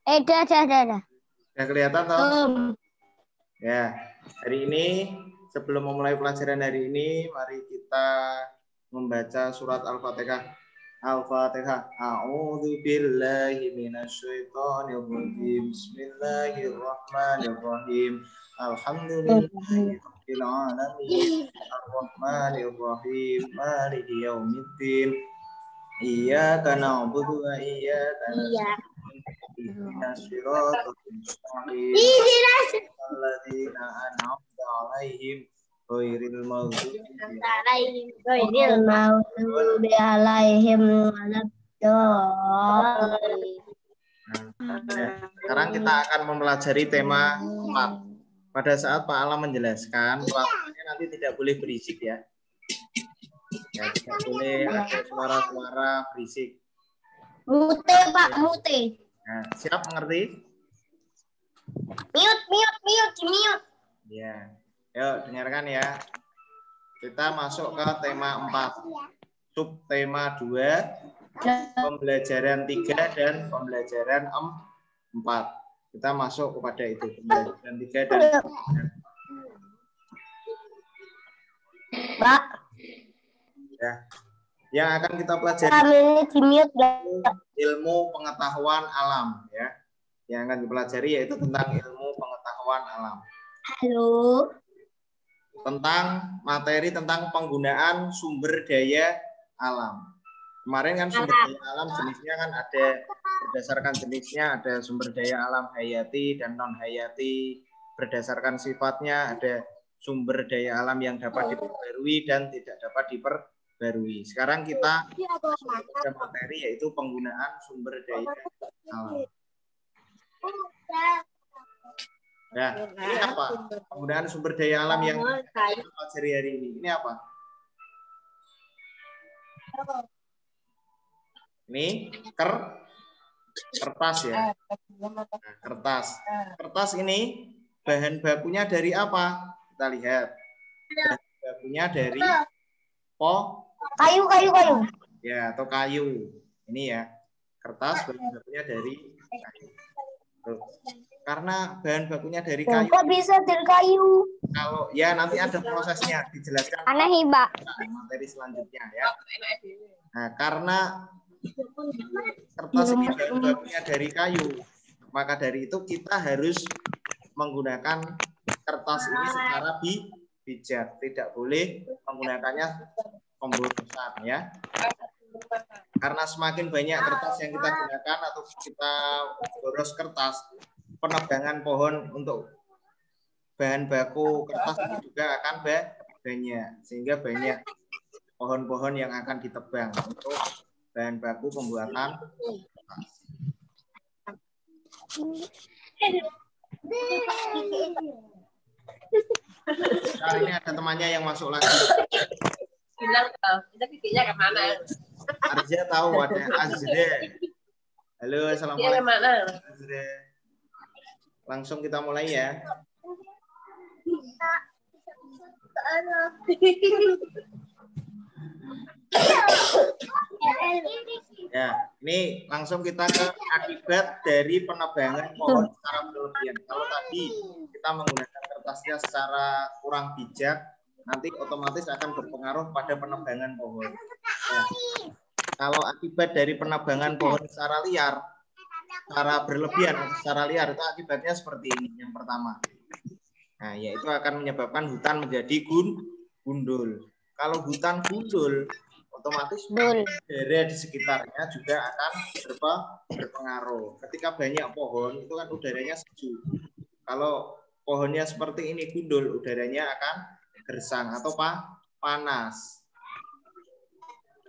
Dah. Sudah kelihatan toh? Um. Ya, hari ini sebelum memulai pelajaran hari ini, mari kita membaca surat Al-Fatihah. Al-Fatihah. A'udzu billahi minasyaitonir rajim. Bismillahirrahmanirrahim. Alhamdulillahirabbil alamin. Arrahmanir rahim. Maliki yaumiddin. Iyyaka na'budu wa iyyaka nasta'in. Ihdinas siratal mustaqim. Alladzina an'amta 'alaihim ghairil maghdubi 'alaihim waladdallin. Sekarang kita akan mempelajari tema 4. Pada saat Pak Alam menjelaskan, pelajarannya nanti tidak boleh berisik ya. Ya, tidak boleh ada suara-suara berisik. Mute, Pak, mute. Nah, siap mengerti? Mute. Ya. Yuk, dengarkan ya. Kita masuk ke tema 4. Subtema 2, pembelajaran 3 dan pembelajaran 4. Kita masuk kepada itu, pembelajaran 3 dan 4. Pak. Ya. Yang akan kita pelajari ilmu pengetahuan alam ya. Yang akan dipelajari yaitu tentang ilmu pengetahuan alam. Halo. Tentang materi tentang penggunaan sumber daya alam. Kemarin kan sumber daya alam jenisnya kan ada, berdasarkan jenisnya ada sumber daya alam hayati dan non hayati. Berdasarkan sifatnya ada sumber daya alam yang dapat diperbarui dan tidak dapat diperbarui. Sekarang kita masuk ke materi yaitu penggunaan sumber daya alam. Nah, ini apa? Penggunaan sumber daya alam yang kita pelajari hari ini. Ini apa? Ini kertas ya. Nah, kertas. Kertas ini bahan bakunya dari apa? Kita lihat. Bahan bakunya dari kayu. Ya, atau kayu. Ini ya. Kertas bahan bakunya dari kayu. Tuh. Karena bahan bakunya dari kayu. Kok bisa dari kayu? Kalau ya nanti ada prosesnya dijelaskan. Aneh, Mbak. Materi selanjutnya ya. Nah, karena kertas ini bahan bakunya dari kayu, maka dari itu kita harus menggunakan kertas ini secara bijak. Tidak boleh menggunakannya pemborosan ya. Karena semakin banyak kertas yang kita gunakan atau kita boros kertas, penebangan pohon untuk bahan baku kertas ini juga akan banyak, sehingga banyak pohon-pohon yang akan ditebang untuk bahan baku pembuatan kertas. Nah, ini ada temannya yang masuk lagi. Bilang kita pikirnya kemana? Arja tahu ada Azra. Halo, assalamualaikum. Azra. Langsung kita mulai ya. Ya, ini langsung kita ke akibat dari penebangan pohon secara berlebihan. Kalau tadi kita menggunakan kertasnya secara kurang bijak, nanti otomatis akan berpengaruh pada penebangan pohon. Ya. Kalau akibat dari penebangan pohon secara liar, secara berlebihan atau secara liar, itu akibatnya seperti ini. Yang pertama, nah, yaitu akan menyebabkan hutan menjadi gundul. Kalau hutan gundul, otomatis udara di sekitarnya juga akan berpengaruh. Ketika banyak pohon, itu kan udaranya sejuk. Kalau pohonnya seperti ini gundul, udaranya akan gersang atau panas.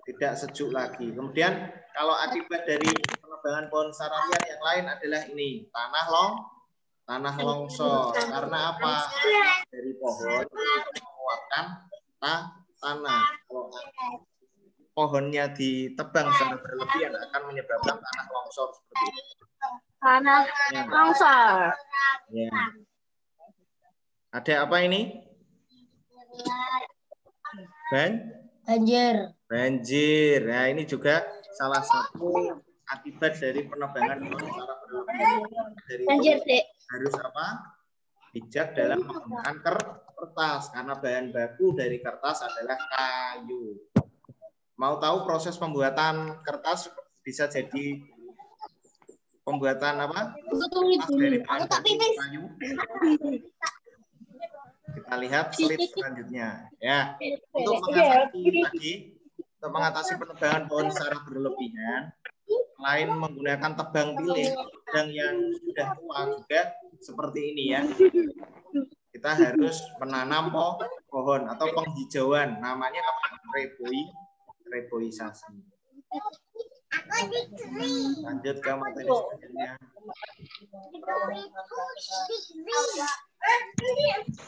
Tidak sejuk lagi. Kemudian kalau akibat dari penebangan pohon secara liar yang lain adalah ini, tanah longsor. Karena apa? Dari pohon menguapkan tanah. Kalau pohonnya ditebang secara berlebihan akan menyebabkan tanah longsor seperti ini. Tanah longsor. Ya. Ada apa ini? Banjir. Nah, ini juga salah satu akibat dari penebangan pohon secara berlebihan. Dari itu harus apa? Bijak dalam menggunakan kertas karena bahan baku dari kertas adalah kayu. Mau tahu proses pembuatan kertas bisa jadi pembuatan apa? Dari bahan baku kayu. Kita lihat slide selanjutnya. Ya, untuk mengatasi penebangan pohon secara berlebihan, selain menggunakan tebang pilih yang sudah tua juga seperti ini ya. Kita harus menanam pohon atau penghijauan. Namanya apa? Reboisasi. Lanjut ke materi selanjutnya.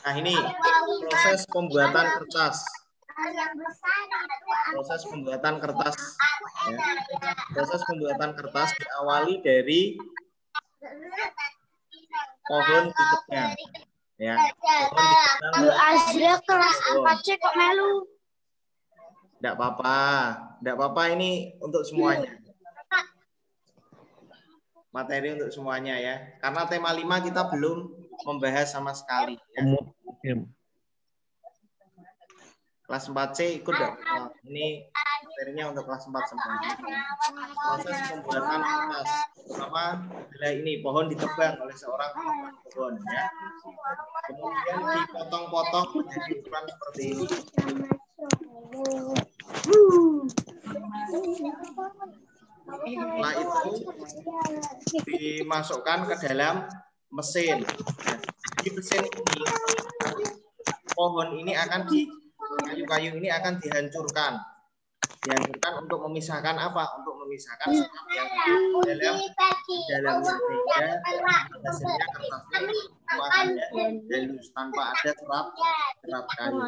Nah, ini proses pembuatan kertas. Proses pembuatan kertas. Ya. Proses pembuatan kertas diawali dari pohon ditebang. Ya. Lu Azra kelas 4C kok melu? Enggak apa-apa. Enggak apa-apa, ini untuk semuanya. Materi untuk semuanya ya. Karena tema 5 kita belum membahas sama sekali ya. Kelas 4C ikut enggak? Ini materinya untuk kelas 4 semua. Proses pembuatan kertas pertama adalah ini, pohon ditebang oleh seorang pohon ya. Kemudian dipotong-potong menjadi ukuran seperti ini. Setelah itu dimasukkan ke dalam mesin. Nah, di mesin ini pohon ini akan kayu-kayu ini akan dihancurkan untuk memisahkan apa? Untuk memisahkan serat yang dalamnya sehingga hasilnya kertasnya halus tanpa ada serat kayu.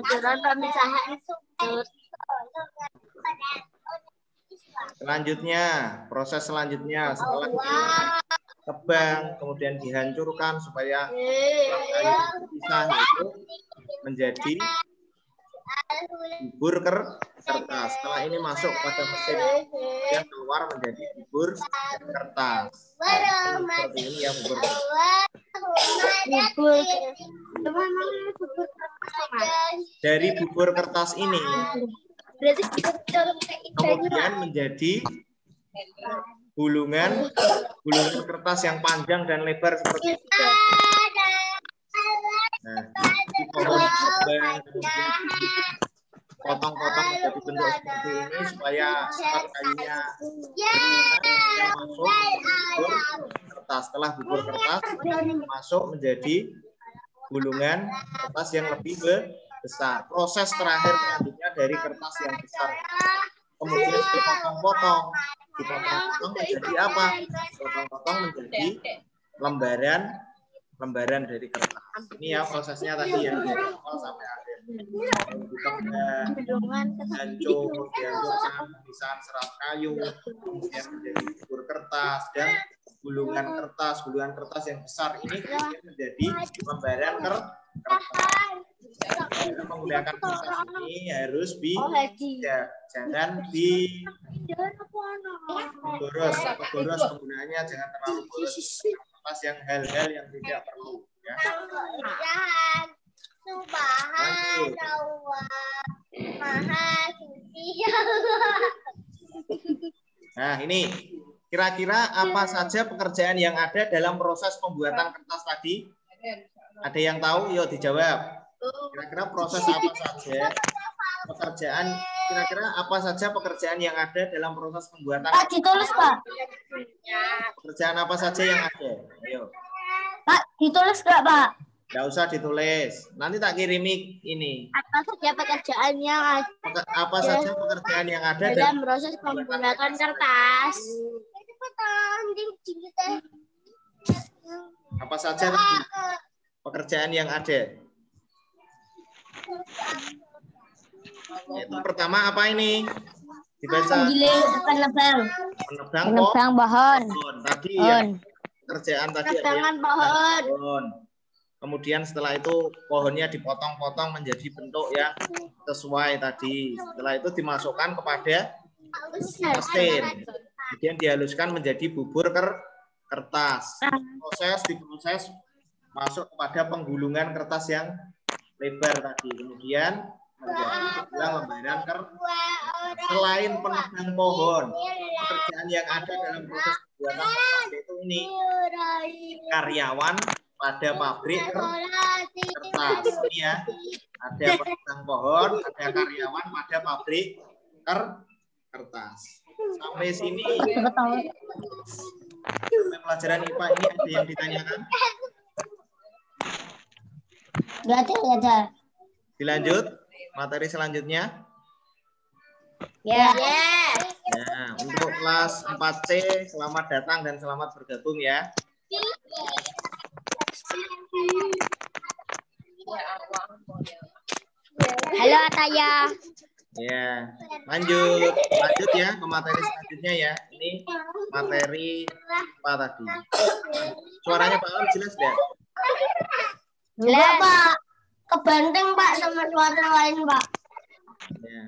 Selanjutnya, proses selanjutnya setelah ditebang kemudian dihancurkan supaya kayu terpisah itu menjadi bubur kertas. Setelah ini masuk pada mesin yang keluar menjadi bubur kertas. Nah, seperti ini ya bubur kertas. Dari bubur kertas ini kemudian menjadi gulungan kertas yang panjang dan lebar seperti ini. Nah, potong-potong menjadi bentuk seperti ini supaya serat kayunya masuk bubur kertas. Setelah bubur kertas masuk menjadi gulungan kertas yang lebih besar. Proses terakhir selanjutnya dari kertas yang besar kemudian dipotong-potong menjadi apa? Potong-potong menjadi lembaran dari kertas. Ini ya prosesnya tadi ya dari awal sampai akhir. Hancur, dihancurkan, pemisahan serat kayu, kemudian menjadi bubur kertas dan gulungan kertas yang besar ini kemudian menjadi lembaran kertas. Menggunakan kertas ini harus jangan boros penggunaannya, jangan terlalu boros kertas yang hal-hal yang tidak perlu ya. Nah, ini kira-kira apa saja pekerjaan yang ada dalam proses pembuatan kertas tadi? Ada yang tahu? Yuk dijawab. Kira-kira proses apa saja pekerjaan yang ada dalam proses pembuatan? Pak, ditulis, Pak. Pekerjaan apa saja yang ada? Ayo. Pak, ditulis enggak, Pak? Enggak usah ditulis. Nanti tak kirimi ini. Apa saja pekerjaan yang ada? Apa saja pekerjaan yang ada dalam proses pembuatan kertas? Apa saja pekerjaan yang ada? Itu pertama apa ini? Dibaca. Penebang pohon. Tadi ya. Pekerjaan tadi penebangan pohon. Kemudian setelah itu pohonnya dipotong-potong menjadi bentuk yang sesuai tadi. Setelah itu dimasukkan kepada mesin. Kemudian dihaluskan menjadi bubur kertas. Diproses masuk pada penggulungan kertas yang lebar tadi. Kemudian menjadi sebuah lembaran kertas. Selain penebang pohon, pekerjaan yang ada dalam proses pembuatan kertas itu ini karyawan pada pabrik kertas. Ini ya, ada penebang pohon, ada karyawan pada pabrik kertas. Sampai sini sampai pelajaran IPA ini ada yang ditanyakan? Enggak ada. Dilanjut materi selanjutnya. Ya. Nah, untuk kelas 4C selamat datang dan selamat bergabung ya. Halo Ataya. Ya, lanjut ya ke materi selanjutnya ya. Ini materi apa tadi? Suaranya Pak Alam jelas ya? Jelas Pak. Kebanteng Pak sama suara lain Pak. Ya.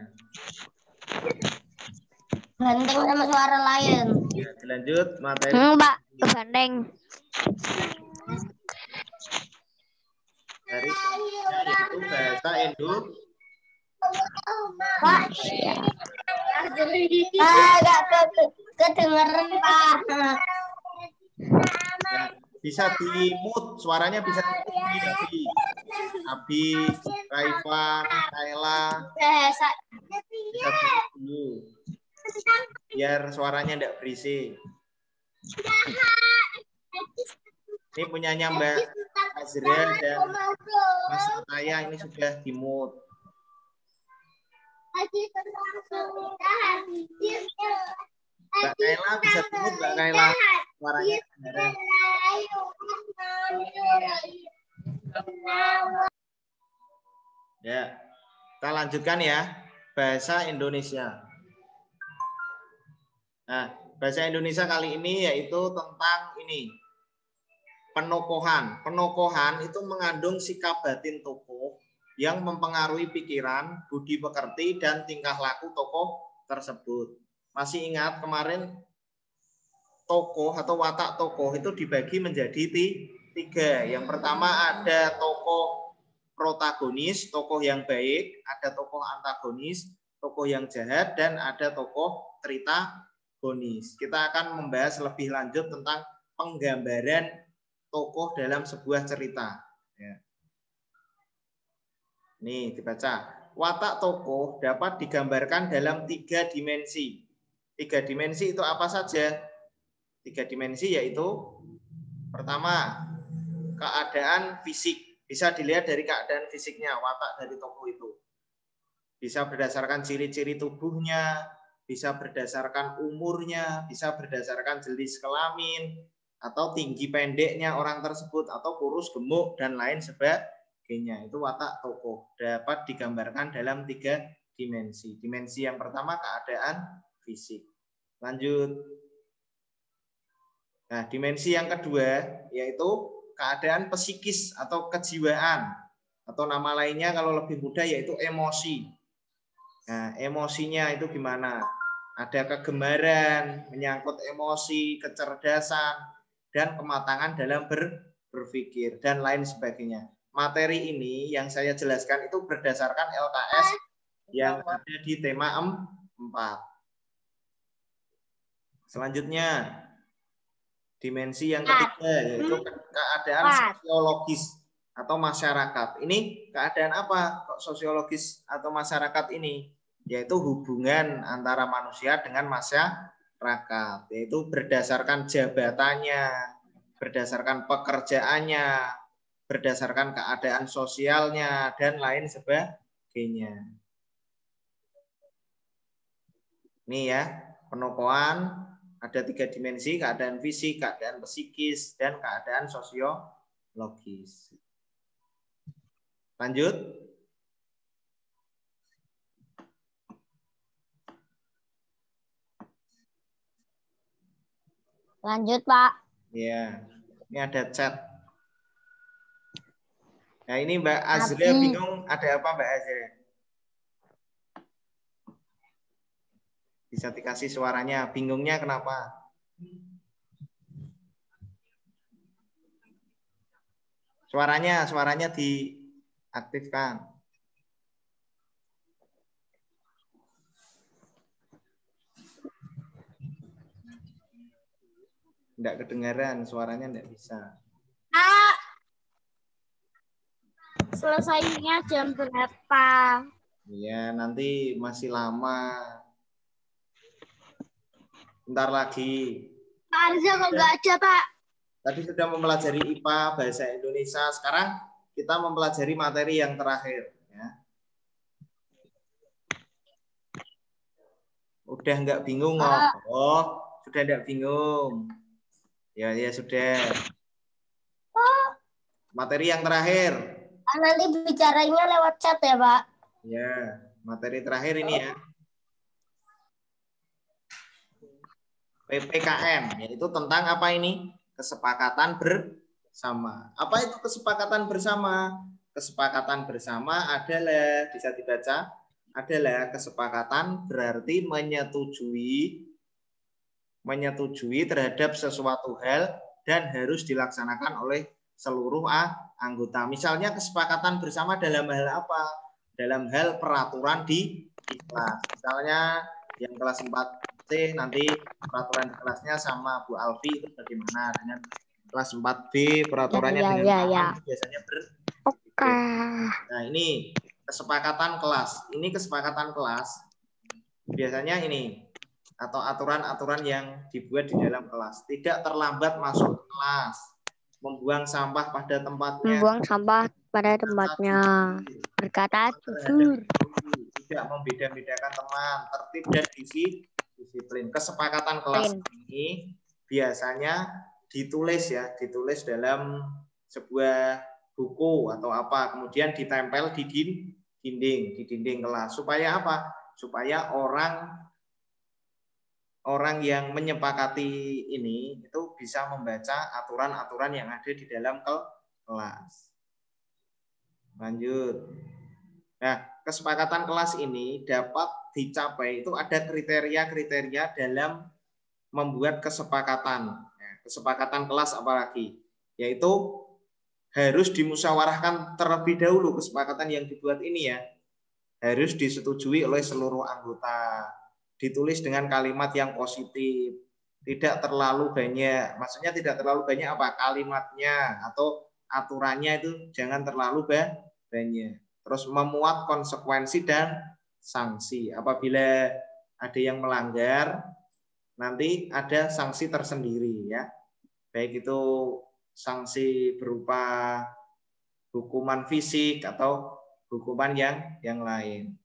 Banteng sama suara lain. Ya, dilanjut materi. Pak, kebanteng. Dari yaitu bahasa Indonesia. Pak. Agak kedengeran Pak. Ya, bisa di-mute, suaranya bisa di-mute. Abi, Raifan, Kaila. Bisa di-mute dulu. Biar suaranya tidak berisik. Ini punyanya Mbak Azra dan Mas Ataya ini sudah di-mute. Mbak Kaila bisa di-mute, Mbak Kaila. Suaranya kedengaran. Ya, kita lanjutkan ya. Bahasa Indonesia. Nah, bahasa Indonesia kali ini yaitu tentang ini. Penokohan. Penokohan itu mengandung sikap batin tokoh yang mempengaruhi pikiran, budi pekerti, dan tingkah laku tokoh tersebut. Masih ingat kemarin tokoh atau watak tokoh itu dibagi menjadi tiga. Yang pertama ada tokoh protagonis, tokoh yang baik, ada tokoh antagonis, tokoh yang jahat, dan ada tokoh tritagonis. Kita akan membahas lebih lanjut tentang penggambaran tokoh dalam sebuah cerita. Ya. Nih dibaca. Watak tokoh dapat digambarkan dalam 3 dimensi. 3 dimensi itu apa saja? 3 dimensi yaitu pertama keadaan fisik. Bisa dilihat dari keadaan fisiknya watak dari tokoh itu. Bisa berdasarkan ciri-ciri tubuhnya, bisa berdasarkan umurnya, bisa berdasarkan jenis kelamin, atau tinggi pendeknya orang tersebut, atau kurus gemuk dan lain sebagainya. Itu watak tokoh dapat digambarkan dalam 3 dimensi. Dimensi yang pertama keadaan fisik. Lanjut. Nah, dimensi yang kedua yaitu keadaan psikis atau kejiwaan, atau nama lainnya kalau lebih mudah yaitu emosi. Nah, emosinya itu gimana? Ada kegemaran, menyangkut emosi, kecerdasan, dan kematangan dalam berpikir, dan lain sebagainya. Materi ini yang saya jelaskan itu berdasarkan LKS yang ada di tema 4. Selanjutnya, dimensi yang ketiga yaitu keadaan sosiologis atau masyarakat. Ini keadaan apa kok sosiologis atau masyarakat ini? Yaitu hubungan antara manusia dengan masyarakat, yaitu berdasarkan jabatannya, berdasarkan pekerjaannya, berdasarkan keadaan sosialnya, dan lain sebagainya. Ini ya, penokohan ada 3 dimensi, keadaan fisik, keadaan psikis, dan keadaan sosiologis. Lanjut. Lanjut, Pak. Ya, ini ada chat. Nah, ini Mbak Azria bingung ada apa Mbak Azria? Bisa dikasih suaranya. Bingungnya kenapa? Suaranya diaktifkan. Enggak kedengaran, suaranya enggak bisa. Selesainya jam berapa? Iya, nanti masih lama. Bentar lagi. Pak Arza kok nggak ada, Pak? Tadi sudah mempelajari IPA, Bahasa Indonesia. Sekarang kita mempelajari materi yang terakhir. Ya. Udah nggak bingung, oh, sudah nggak bingung. Ya sudah. Materi yang terakhir. Nanti bicaranya lewat chat ya, Pak? Ya, materi terakhir ini ya. PPKM, yaitu tentang apa ini? Kesepakatan bersama. Apa itu kesepakatan bersama? Kesepakatan bersama adalah, bisa dibaca, adalah kesepakatan berarti menyetujui terhadap sesuatu hal dan harus dilaksanakan oleh seluruh anggota. Misalnya kesepakatan bersama dalam hal apa? Dalam hal peraturan di kelas. Misalnya yang kelas 4C nanti peraturan di kelasnya sama Bu Alfi itu bagaimana, dengan kelas 4B peraturannya dengan itu biasanya Nah, ini kesepakatan kelas. Ini kesepakatan kelas biasanya ini atau aturan-aturan yang dibuat di dalam kelas. Tidak terlambat masuk kelas. Membuang sampah pada tempatnya. Berkata jujur. Tidak membeda-bedakan teman, tertib dan disiplin. Kesepakatan kelas ini biasanya ditulis dalam sebuah buku atau apa, kemudian ditempel di dinding kelas. Supaya apa? Supaya orang yang menyepakati ini itu bisa membaca aturan-aturan yang ada di dalam kelas. Lanjut. Nah, kesepakatan kelas ini dapat dicapai, itu ada kriteria-kriteria dalam membuat kesepakatan. Nah, kesepakatan kelas apalagi? Yaitu harus dimusyawarahkan terlebih dahulu. Kesepakatan yang dibuat ini ya harus disetujui oleh seluruh anggota. Ditulis dengan kalimat yang positif, tidak terlalu banyak. Maksudnya tidak terlalu banyak apa? Kalimatnya atau aturannya itu jangan terlalu banyak. Terus memuat konsekuensi dan sanksi. Apabila ada yang melanggar, nanti ada sanksi tersendiri ya. Baik itu sanksi berupa hukuman fisik atau hukuman yang lain.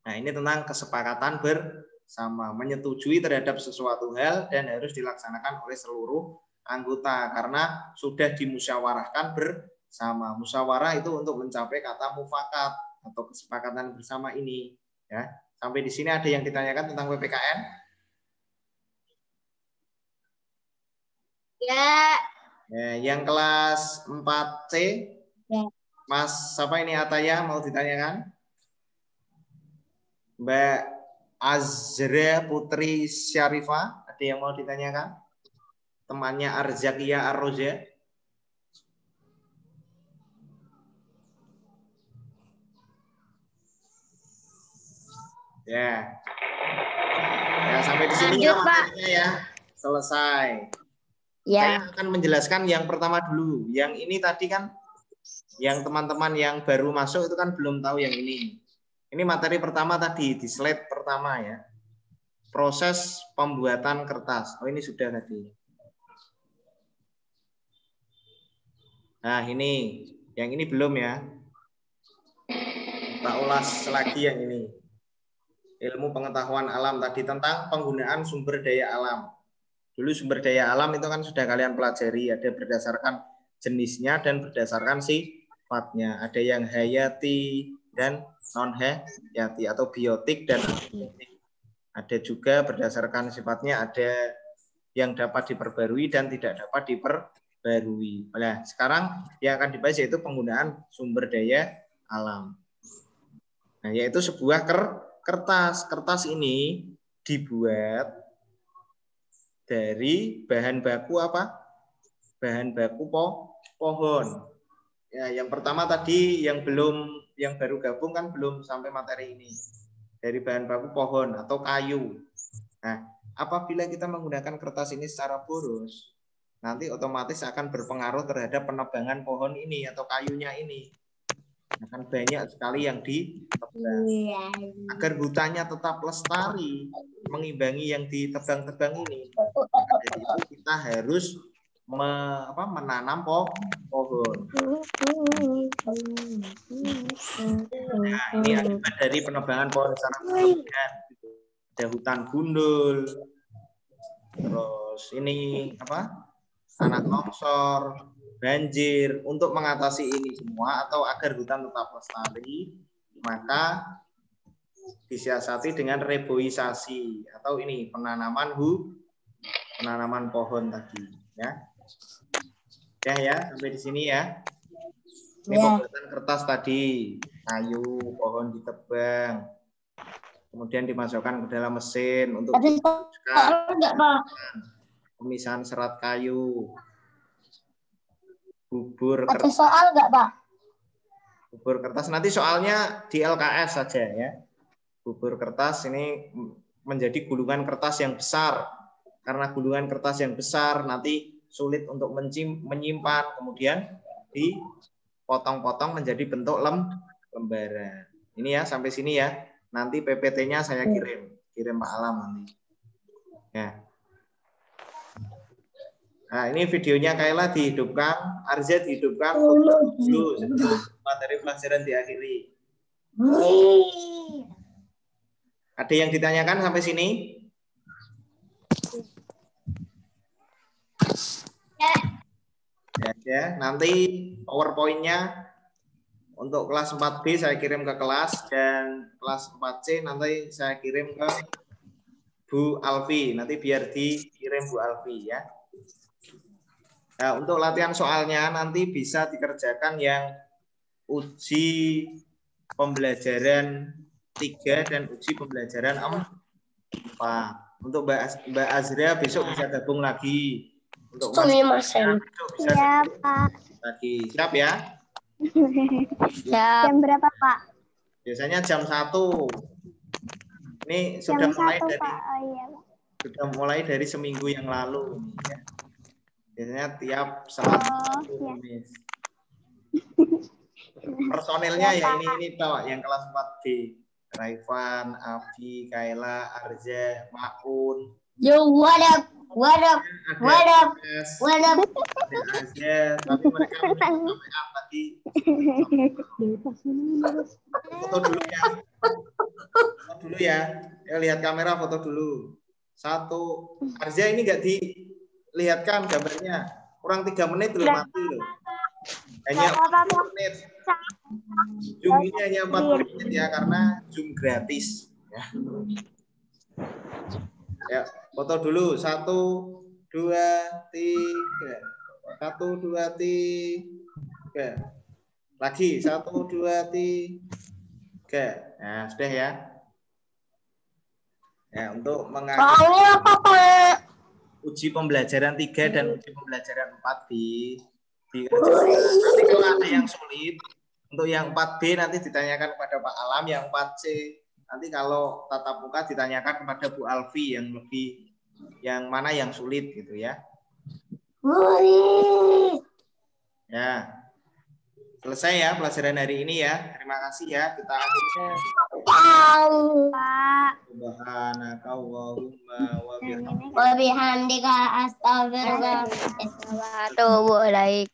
Nah, ini tentang kesepakatan bersama, menyetujui terhadap sesuatu hal dan harus dilaksanakan oleh seluruh anggota karena sudah dimusyawarahkan bersama. Musyawarah itu untuk mencapai kata mufakat atau kesepakatan bersama ini. Ya, sampai di sini ada yang ditanyakan tentang PPKN? Ya. Yang kelas 4C, ya. Mas siapa ini Ataya mau ditanyakan? Mbak Azra Putri Syarifah, ada yang mau ditanyakan? Temannya Arzakia Arroja. Ya. Ya, sampai di sini ya materinya ya. Selesai. Ya. Saya akan menjelaskan yang pertama dulu. Yang ini tadi kan yang teman-teman yang baru masuk itu kan belum tahu yang ini. Ini materi pertama tadi di slide pertama ya. Proses pembuatan kertas. Oh, ini sudah tadi. Nah, ini. Yang ini belum ya. Kita ulas lagi yang ini. Ilmu pengetahuan alam tadi tentang penggunaan sumber daya alam. Dulu sumber daya alam itu kan sudah kalian pelajari, ada berdasarkan jenisnya dan berdasarkan sifatnya. Ada yang hayati dan non-hayati atau biotik dan abiotik. Ada juga berdasarkan sifatnya, ada yang dapat diperbarui dan tidak dapat diperbarui. Nah, sekarang yang akan dibahas yaitu penggunaan sumber daya alam. Nah, yaitu sebuah kertas. Kertas ini dibuat dari bahan baku apa? Bahan baku pohon. Ya, yang pertama tadi yang baru gabung kan belum sampai materi ini. Dari bahan baku pohon atau kayu. Nah, apabila kita menggunakan kertas ini secara boros, nanti otomatis akan berpengaruh terhadap penebangan pohon ini atau kayunya ini. Akan banyak sekali yang ditebang. Agar hutannya tetap lestari, mengimbangi yang ditebang-tebang ini. Jadi itu kita harus menanam pohon. Nah, ini akibat dari penebangan pohon secara berlebihan. Ada hutan gundul, terus ini tanah longsor, banjir. Untuk mengatasi ini semua atau agar hutan tetap lestari, maka disiasati dengan reboisasi atau ini penanaman pohon tadi, ya. Ya, sampai di sini ya. Ini pembuatan kertas tadi, kayu, pohon ditebang, kemudian dimasukkan ke dalam mesin untuk pemisahan serat kayu. Bubur kertas. Ada soal nggak, Pak? Bubur kertas nanti soalnya di LKS saja ya. Bubur kertas ini menjadi gulungan kertas yang besar. Karena gulungan kertas yang besar nanti sulit untuk menyimpan, kemudian dipotong-potong menjadi bentuk lembaran. Ini ya, sampai sini ya. Nanti PPT-nya saya kirim Pak Alam nanti. Ya. Nah, ini videonya Kayla dihidupkan, Arza dihidupkan dulu sebelum materi pelajaran diakhiri. Ada yang ditanyakan sampai sini? Ya, nanti PowerPoint-nya untuk kelas 4B saya kirim ke kelas, dan kelas 4C nanti saya kirim ke Bu Alfi. Nanti biar dikirim Bu Alfi ya. Nah, untuk latihan soalnya nanti bisa dikerjakan yang uji pembelajaran 3 dan uji pembelajaran 4. Untuk Mbak Azra besok bisa gabung lagi. Untuk Mas besok bisa gabung lagi. Siap ya? Jam berapa, Pak? Biasanya jam 1. Ini sudah mulai dari seminggu yang lalu ya. Biasanya tiap Selasa Kamis. Personilnya ya ini Pak, yang kelas 4B. Raivan, Afi, Kayla, Arza, Maun. Yo, what up? Ada Azza, tapi mereka sampai tadi. Foto dulu ya. Foto dulu ya. Ya, lihat kamera, foto dulu. 1. Arza ini nggak dilihatkan gambarnya. Kurang 3 menit loh, mati loh. Hanya 4 menit. Zoom ini hanya 40 menit ya, karena Zoom gratis. Ya, foto dulu. 1, 2, 3. 1, 2, 3. Lagi 1, 2, 3. Nah, sudah ya. Ya, untuk uji pembelajaran 3 dan uji pembelajaran 4 nanti kalau ada yang sulit, untuk yang 4B nanti ditanyakan kepada Pak Alam, yang 4C nanti kalau tatap muka ditanyakan kepada Bu Alfi yang mana yang sulit gitu ya. Ya. Selesai ya pelajaran hari ini ya. Terima kasih ya. Kita akhiri. Subhanaka Allahumma wa bihamdika astaghfiruka wa atubu ilaik.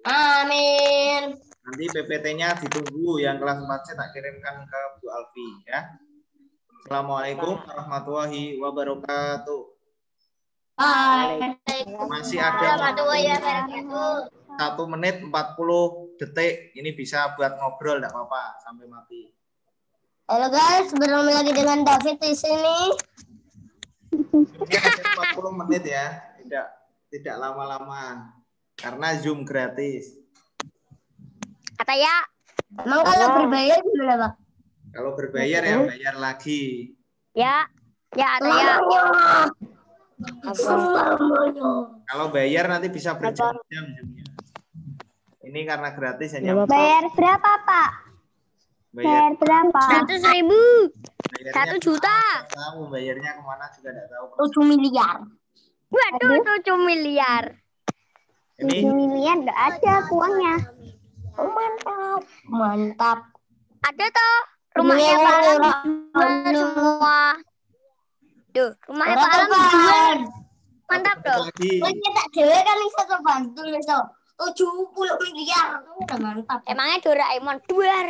Amin. Nanti PPT-nya ditunggu, yang kelas 4C tak kirimkan ke Bu Alfi ya. Assalamualaikum warahmatullahi wabarakatuh. Masih ada 1 menit 40 detik. Ini bisa buat ngobrol, enggak apa-apa sampai mati. Halo guys, bertemu lagi dengan David di sini. Zoom-nya hanya 40 menit ya, tidak lama-lama karena Zoom gratis. Kata ya. Emang kalau berbayar gimana, Pak? Kalau berbayar ya bayar lagi. Ya. Ya, Ataya. Kalau bayar nanti bisa berjam-jam. Ini karena gratis hanya Bayar berapa, Pak? bayar. berapa? 100.000. Bayarnya 1 juta. nggak tahu bayarnya kemana juga nggak tahu. 7 miliar. Waduh, 7 miliar. Ini 7 miliar nggak ada uangnya. Oh, mantap. Mantap. Ada toh rumahnya Pak Alam dijual semua. Tuh, rumahnya Pak Alam dijual. Mantap toh. lagi. Tak dewe kan iso bantu iso. 70 miliar. Udah mantap. Emangnya Doraemon 2